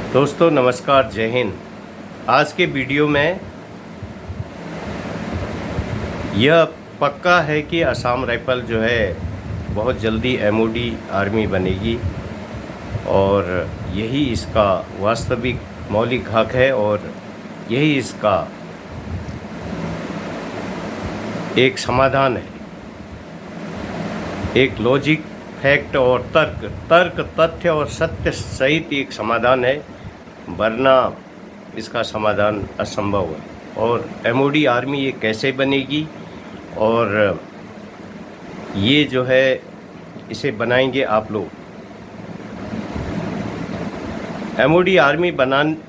दोस्तों नमस्कार, जय हिंद। आज के वीडियो में यह पक्का है कि असम राइफल जो है बहुत जल्दी एमओडी आर्मी बनेगी और यही इसका वास्तविक मौलिक हक है और यही इसका एक समाधान है, एक लॉजिक, फैक्ट और तर्क तथ्य और सत्य सहित एक समाधान है, वरना इसका समाधान असंभव है। और एमओडी आर्मी ये कैसे बनेगी और ये जो है इसे बनाएंगे आप लोग। एमओडी आर्मी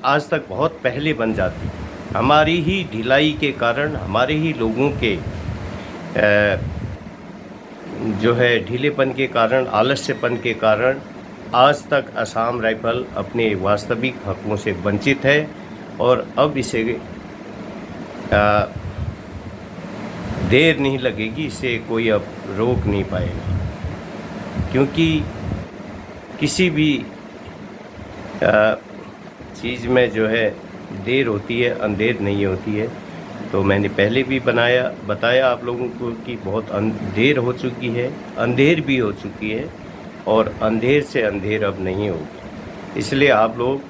आज तक बहुत पहले बन जाती, हमारी ही ढिलाई के कारण, हमारे ही लोगों के जो है ढीलेपन के कारण, आलस्यपन के कारण आज तक असम राइफल अपने वास्तविक हकों से वंचित है और अब इसे देर नहीं लगेगी, इसे कोई अब रोक नहीं पाएगा। क्योंकि किसी भी चीज़ में जो है देर होती है, अंधेर नहीं होती है। तो मैंने पहले भी बताया आप लोगों को कि बहुत देर हो चुकी है, अंधेर भी हो चुकी है और अंधेर से अंधेर अब नहीं होगी। इसलिए आप लोग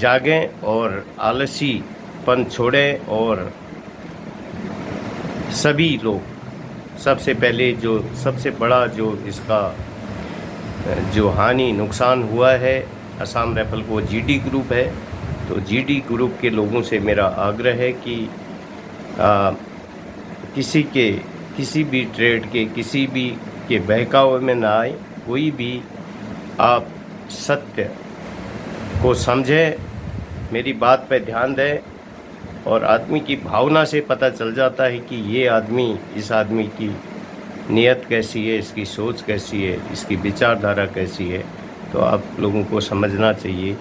जागें और आलसीपन छोड़ें और सभी लोग सबसे पहले जो सबसे बड़ा जो इसका जो नुकसान हुआ है असम राइफल को जीडी ग्रुप है। तो जीडी ग्रुप के लोगों से मेरा आग्रह है कि किसी भी ट्रेड के किसी भी के बहकावे में ना आए। कोई भी आप सत्य को समझें, मेरी बात पर ध्यान दें और आदमी की भावना से पता चल जाता है कि ये आदमी, इस आदमी की नीयत कैसी है, इसकी सोच कैसी है, इसकी विचारधारा कैसी है। तो आप लोगों को समझना चाहिए।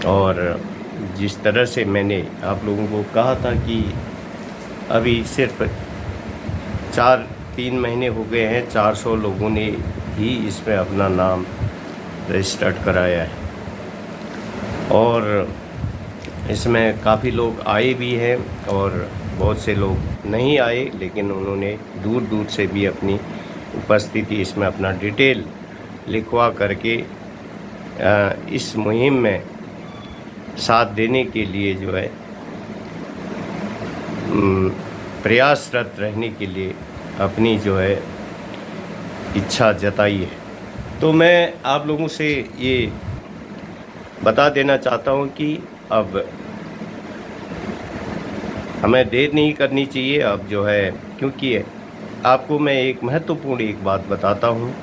और जिस तरह से मैंने आप लोगों को कहा था कि अभी सिर्फ 3 महीने हो गए हैं, 400 लोगों ने ही इसमें अपना नाम रजिस्टर्ड कराया है और इसमें काफ़ी लोग आए भी हैं और बहुत से लोग नहीं आए, लेकिन उन्होंने दूर दूर से भी अपनी उपस्थिति इसमें अपना डिटेल लिखवा करके इस मुहिम में साथ देने के लिए जो है प्रयासरत रहने के लिए अपनी जो है इच्छा जताई है। तो मैं आप लोगों से ये बता देना चाहता हूँ कि अब हमें देर नहीं करनी चाहिए अब जो है, क्योंकि आपको मैं एक महत्वपूर्ण एक बात बताता हूँ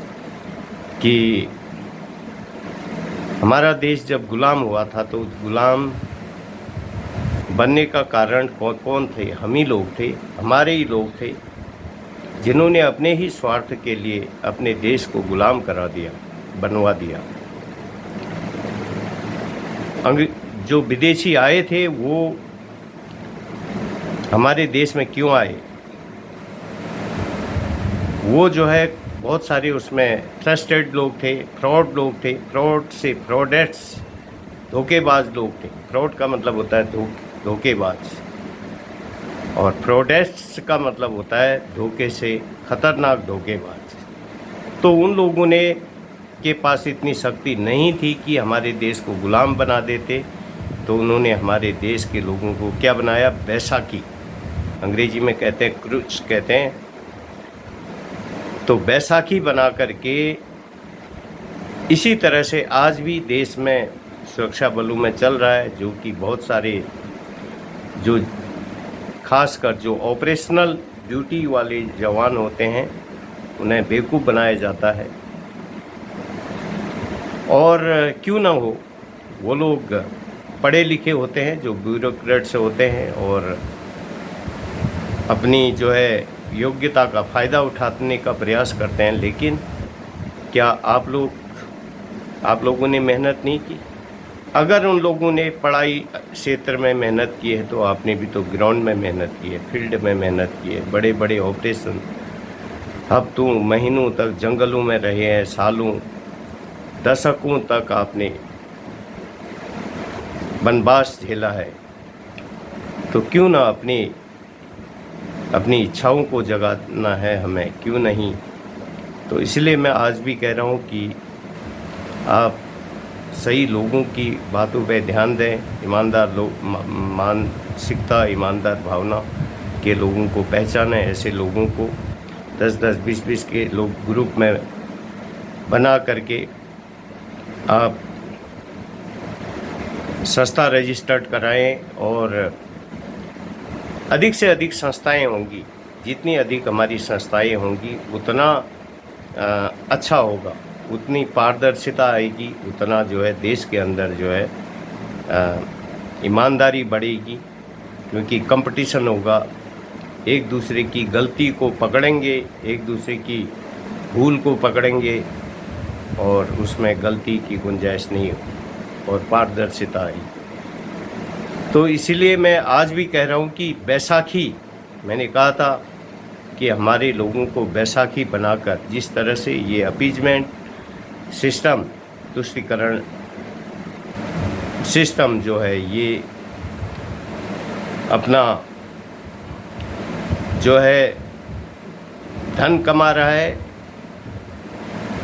कि हमारा देश जब गुलाम हुआ था तो गुलाम बनने का कारण कौन थे? हम ही लोग थे, हमारे ही लोग थे, जिन्होंने अपने ही स्वार्थ के लिए अपने देश को गुलाम करा दिया, बनवा दिया। जो विदेशी आए थे वो हमारे देश में क्यों आए? वो जो है बहुत सारे उसमें ट्रस्टेड लोग थे, लोग थे, फ्रॉडेट्स, धोखेबाज लोग थे। फ्रॉड का मतलब होता है धोखेबाज और फ्रॉडेट्स का मतलब होता है धोखे से खतरनाक धोखेबाज। तो उन लोगों ने के पास इतनी शक्ति नहीं थी कि हमारे देश को गुलाम बना देते। तो उन्होंने हमारे देश के लोगों को क्या बनाया? बैसाखी, अंग्रेजी में कहते हैं क्रूज कहते हैं। तो बैसाखी बना करके इसी तरह से आज भी देश में सुरक्षा बलों में चल रहा है, जो कि बहुत सारे जो खासकर जो ऑपरेशनल ड्यूटी वाले जवान होते हैं उन्हें बेवकूफ़ बनाया जाता है। और क्यों ना हो, वो लोग पढ़े लिखे होते हैं, जो ब्यूरोक्रेट्स होते हैं और अपनी जो है योग्यता का फ़ायदा उठाने का प्रयास करते हैं। लेकिन क्या आप लोगों ने मेहनत नहीं की? अगर उन लोगों ने पढ़ाई क्षेत्र में मेहनत की है तो आपने भी तो ग्राउंड में मेहनत की है, फील्ड में मेहनत की है। बड़े बड़े ऑपरेशन हफ्तों महीनों तक जंगलों में रहे हैं, सालों दशकों तक आपने वनवास झेला है, तो क्यों ना अपनी इच्छाओं को जगाना है हमें, क्यों नहीं। तो इसलिए मैं आज भी कह रहा हूँ कि आप सही लोगों की बातों पे ध्यान दें, ईमानदार लोग, मानसिकता, ईमानदार भावना के लोगों को पहचानें। ऐसे लोगों को 10-10, 20-20 के लोग ग्रुप में बना करके आप संस्था रजिस्टर्ड कराएं, और अधिक से अधिक संस्थाएं होंगी। जितनी अधिक हमारी संस्थाएं होंगी उतना अच्छा होगा, उतनी पारदर्शिता आएगी, उतना जो है देश के अंदर जो है ईमानदारी बढ़ेगी, क्योंकि कंपटीशन होगा। एक दूसरे की गलती को पकड़ेंगे, एक दूसरे की भूल को पकड़ेंगे, और उसमें गलती की गुंजाइश नहीं हो, और पारदर्शिता आई। तो इसीलिए मैं आज भी कह रहा हूँ कि बैसाखी, मैंने कहा था कि हमारे लोगों को बैसाखी बनाकर, जिस तरह से ये अपीजमेंट सिस्टम, तुष्टीकरण सिस्टम जो है, ये अपना जो है धन कमा रहा है,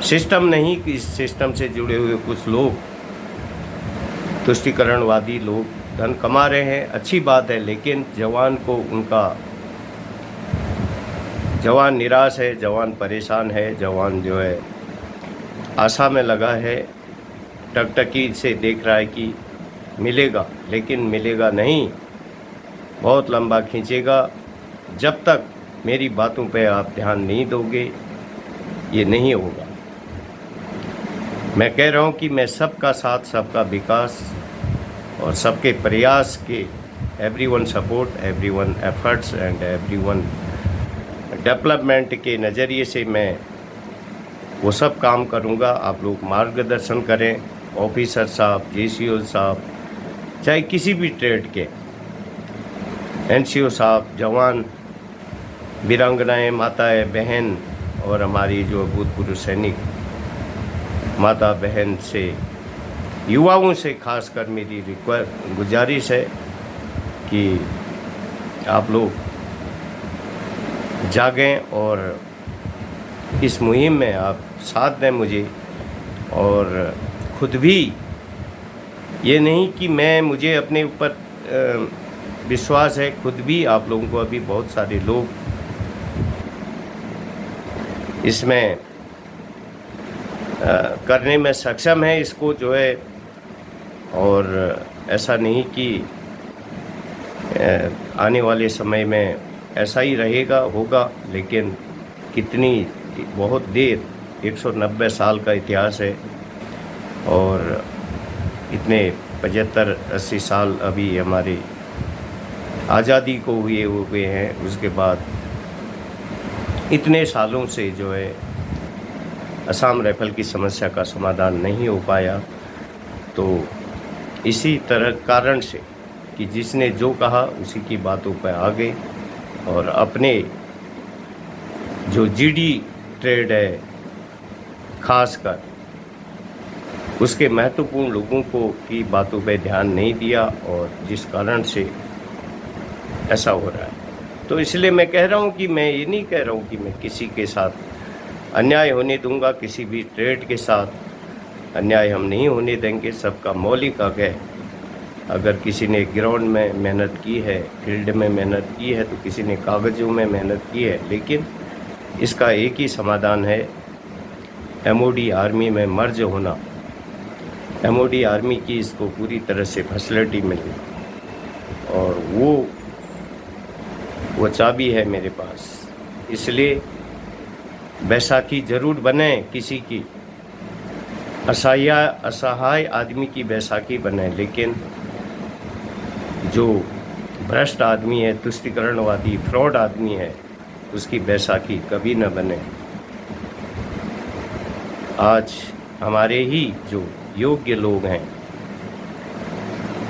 सिस्टम नहीं कि इस सिस्टम से जुड़े हुए कुछ लोग, तुष्टीकरणवादी लोग धन कमा रहे हैं, अच्छी बात है। लेकिन जवान को, उनका जवान निराश है, जवान परेशान है, जवान जो है आशा में लगा है, टकटकी से देख रहा है कि मिलेगा, लेकिन मिलेगा नहीं, बहुत लंबा खींचेगा। जब तक मेरी बातों पे आप ध्यान नहीं दोगे, ये नहीं होगा। मैं कह रहा हूँ कि मैं सबका साथ, सबका विकास और सबके प्रयास के, everyone support, everyone efforts and everyone development के नज़रिए से मैं वो सब काम करूँगा। आप लोग मार्गदर्शन करें, ऑफिसर साहब, JCO साहब, चाहे किसी भी ट्रेड के, NCO साहब, जवान, वीरांगनाएँ, माताएं, बहन, और हमारी जो भूतपूर्व सैनिक माता बहन से, युवाओं से खासकर मेरी गुजारिश है कि आप लोग जागें और इस मुहिम में आप साथ दें मुझे। और खुद भी, ये नहीं कि मुझे अपने ऊपर विश्वास है, खुद भी आप लोगों को अभी बहुत सारे लोग इसमें करने में सक्षम है इसको जो है। और ऐसा नहीं कि आने वाले समय में ऐसा ही रहेगा, होगा, लेकिन कितनी, बहुत देर, 190 साल का इतिहास है, और इतने 75-80 साल अभी हमारे आज़ादी को हुए हैं। उसके बाद इतने सालों से जो है असम राइफल की समस्या का समाधान नहीं हो पाया। तो इसी तरह कारण से कि जिसने जो कहा उसी की बातों पर आ गए, और अपने जो GD ट्रेड है खासकर, उसके महत्वपूर्ण लोगों को की बातों पे ध्यान नहीं दिया, और जिस कारण से ऐसा हो रहा है। तो इसलिए मैं कह रहा हूँ कि मैं ये नहीं कह रहा हूँ कि मैं किसी के साथ अन्याय होने दूंगा, किसी भी ट्रेड के साथ अन्याय हम नहीं होने देंगे। सबका मौलिक हक है। अगर किसी ने ग्राउंड में मेहनत की है, फील्ड में मेहनत की है, तो किसी ने कागज़ों में मेहनत की है, लेकिन इसका एक ही समाधान है, MOD आर्मी में मर्ज होना। MOD आर्मी की इसको पूरी तरह से फैसिलिटी मिली, और वो चाबी है मेरे पास। इसलिए बैसाखी ज़रूर बने, किसी की असहाय आदमी की बैसाखी बने, लेकिन जो भ्रष्ट आदमी है, तुष्टीकरणवादी, फ्रॉड आदमी है, उसकी बैसाखी कभी न बने। आज हमारे ही जो योग्य लोग हैं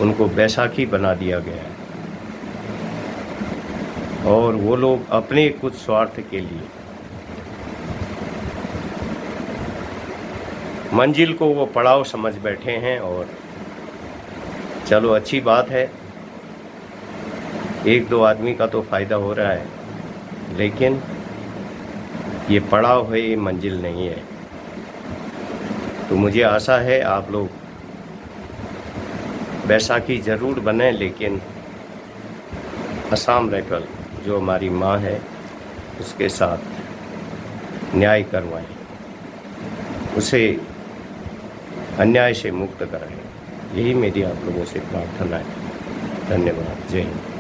उनको बैसाखी बना दिया गया है, और वो लोग अपने कुछ स्वार्थ के लिए मंजिल को वो पड़ाव समझ बैठे हैं। और चलो अच्छी बात है, एक दो आदमी का तो फ़ायदा हो रहा है, लेकिन ये पड़ाव है, ये मंजिल नहीं है। तो मुझे आशा है आप लोग बैसाखी ज़रूर बने, लेकिन असम राइफल जो हमारी माँ है उसके साथ न्याय करवाएं, उसे अन्याय से मुक्त कराएं। यही मेरी आप लोगों से प्रार्थना है। धन्यवाद। जय हिंद।